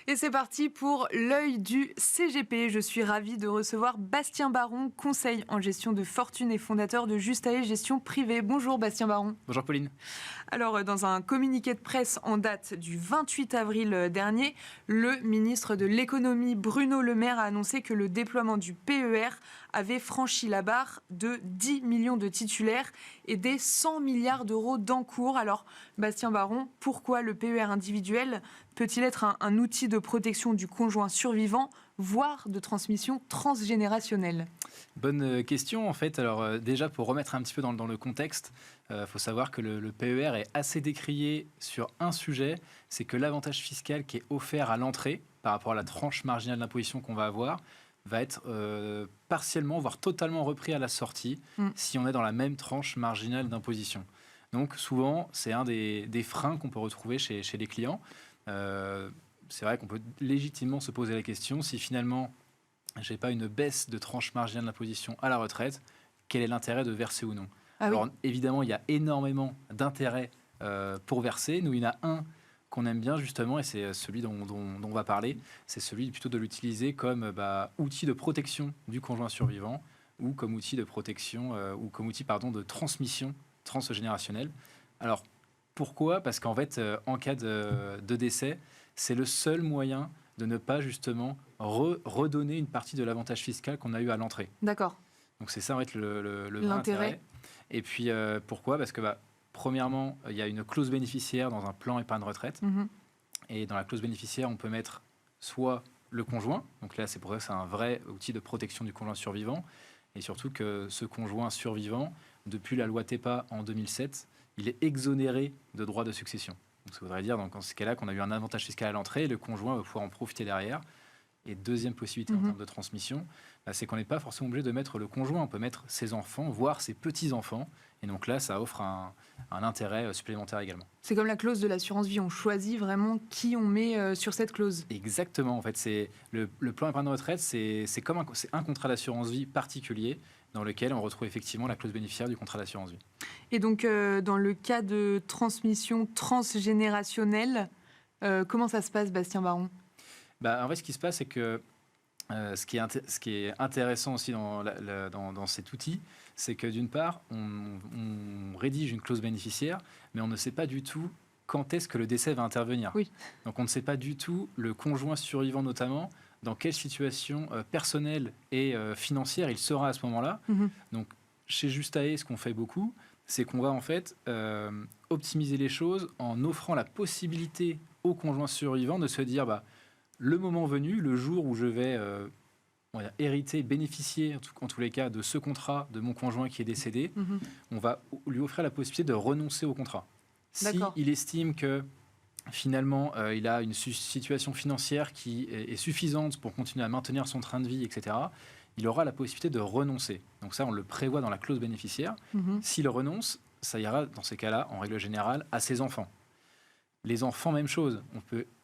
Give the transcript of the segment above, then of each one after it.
Et c'est parti pour l'œil du CGP. Je suis ravie de recevoir Bastien Baron, conseil en gestion de fortune et fondateur de Justae Gestion Privée. Bonjour Bastien Baron. Bonjour Pauline. Alors, dans un communiqué de presse en date du 28 avril dernier, le ministre de l'économie Bruno Le Maire a annoncé que le déploiement du PER avait franchi la barre de 10 millions de titulaires et des 100 milliards d'euros d'encours. Alors, Bastien Baron, pourquoi le PER individuel peut-il être un outil de protection du conjoint survivant, voire de transmission transgénérationnelle ? Bonne question en fait. Alors déjà pour remettre un petit peu dans le contexte, faut savoir que le PER est assez décrié sur un sujet, c'est que l'avantage fiscal qui est offert à l'entrée par rapport à la tranche marginale d'imposition qu'on va avoir va être partiellement, voire totalement repris à la sortie si on est dans la même tranche marginale d'imposition. Donc souvent, c'est un des freins qu'on peut retrouver chez les clients. C'est vrai qu'on peut légitimement se poser la question si finalement je n'ai pas une baisse de tranche marginale d'imposition à la retraite, quel est l'intérêt de verser ou non ? Alors évidemment, il y a énormément d'intérêts pour verser. Nous, il y en a un qu'on aime bien justement, et c'est celui dont on va parler, c'est celui plutôt de l'utiliser comme outil de protection du conjoint survivant ou comme outil de protection ou comme outil de transmission transgénérationnelle. Alors pourquoi ? Parce qu'en fait, en cas de décès, c'est le seul moyen de ne pas justement redonner une partie de l'avantage fiscal qu'on a eu à l'entrée. D'accord. Donc c'est ça en fait le vrai intérêt. Et puis pourquoi ? Parce que premièrement, il y a une clause bénéficiaire dans un plan épargne retraite. Et dans la clause bénéficiaire, on peut mettre soit le conjoint, donc là c'est pour ça que c'est un vrai outil de protection du conjoint survivant, et surtout que ce conjoint survivant, depuis la loi TEPA en 2007, il est exonéré de droits de succession. Donc ça voudrait dire dans ce cas-là qu'on a eu un avantage fiscal à l'entrée et le conjoint va pouvoir en profiter derrière. Et deuxième possibilité en termes de transmission, c'est qu'on n'est pas forcément obligé de mettre le conjoint, on peut mettre ses enfants, voire ses petits-enfants. Et donc là, ça offre un intérêt supplémentaire également. C'est comme la clause de l'assurance vie, on choisit vraiment qui on met sur cette clause. Exactement, en fait, c'est le plan épargne retraite, c'est un contrat d'assurance vie particulier dans lequel on retrouve effectivement la clause bénéficiaire du contrat d'assurance vie. Et donc, dans le cas de transmission transgénérationnelle, comment ça se passe, Bastien Baron ? En fait, ce qui se passe, c'est que ce qui est intéressant aussi dans cet outil, c'est que d'une part, on rédige une clause bénéficiaire, mais on ne sait pas du tout quand est-ce que le décès va intervenir. Oui. Donc on ne sait pas du tout, le conjoint survivant notamment, dans quelle situation personnelle et financière il sera à ce moment-là. Donc chez Justae, ce qu'on fait beaucoup, c'est qu'on va en fait optimiser les choses en offrant la possibilité au conjoint survivant de se dire le moment venu, le jour où je vais hériter, bénéficier, en tous les cas, de ce contrat de mon conjoint qui est décédé, on va lui offrir la possibilité de renoncer au contrat. S'il estime que finalement, il a une situation financière qui est suffisante pour continuer à maintenir son train de vie, etc., il aura la possibilité de renoncer. Donc ça, on le prévoit dans la clause bénéficiaire. S'il renonce, ça ira, dans ces cas-là, en règle générale, à ses enfants. Les enfants, même chose.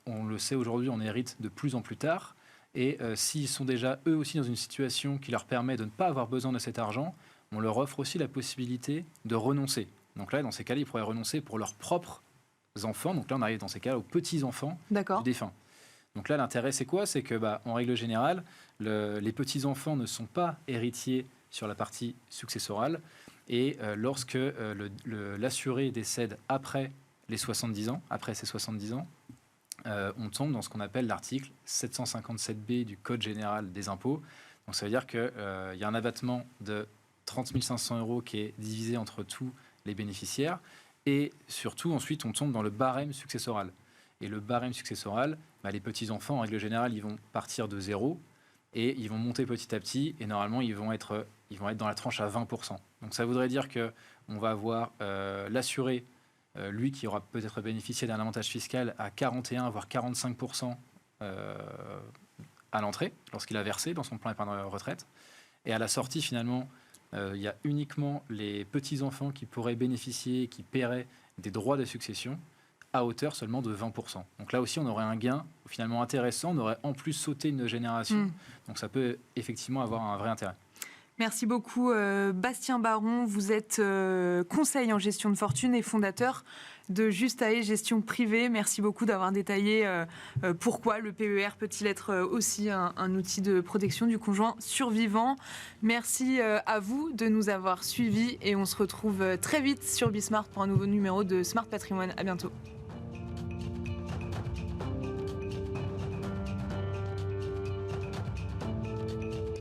On le sait aujourd'hui, on hérite de plus en plus tard. Et s'ils sont déjà, eux aussi, dans une situation qui leur permet de ne pas avoir besoin de cet argent, on leur offre aussi la possibilité de renoncer. Donc là, dans ces cas-là, ils pourraient renoncer pour leurs propres enfants. Donc là, on arrive dans ces cas-là aux petits-enfants du défunt. Donc là, l'intérêt, c'est quoi ? C'est que, en règle générale, les petits-enfants ne sont pas héritiers sur la partie successorale. Et lorsque l'assuré décède après les 70 ans, après ses 70 ans, on tombe dans ce qu'on appelle l'article 757B du Code général des impôts. Donc ça veut dire qu'il y a un abattement de 30 500 € qui est divisé entre tous les bénéficiaires. Et surtout, ensuite, on tombe dans le barème successoral. Et le barème successoral, les petits-enfants, en règle générale, ils vont partir de zéro et ils vont monter petit à petit. Et normalement, ils vont être dans la tranche à 20%. Donc ça voudrait dire qu'on va avoir l'assuré, lui qui aura peut-être bénéficié d'un avantage fiscal à 41 voire 45% à l'entrée, lorsqu'il a versé dans son plan épargne retraite. Et à la sortie, finalement, il y a uniquement les petits-enfants qui pourraient bénéficier, qui paieraient des droits de succession à hauteur seulement de 20%. Donc là aussi, on aurait un gain finalement intéressant, on aurait en plus sauté une génération. Donc ça peut effectivement avoir un vrai intérêt. Merci beaucoup Bastien Baron, vous êtes conseiller en gestion de fortune et fondateur de Justae Gestion Privée. Merci beaucoup d'avoir détaillé pourquoi le PER peut-il être aussi un outil de protection du conjoint survivant. Merci à vous de nous avoir suivis et on se retrouve très vite sur Bismart pour un nouveau numéro de Smart Patrimoine. À bientôt.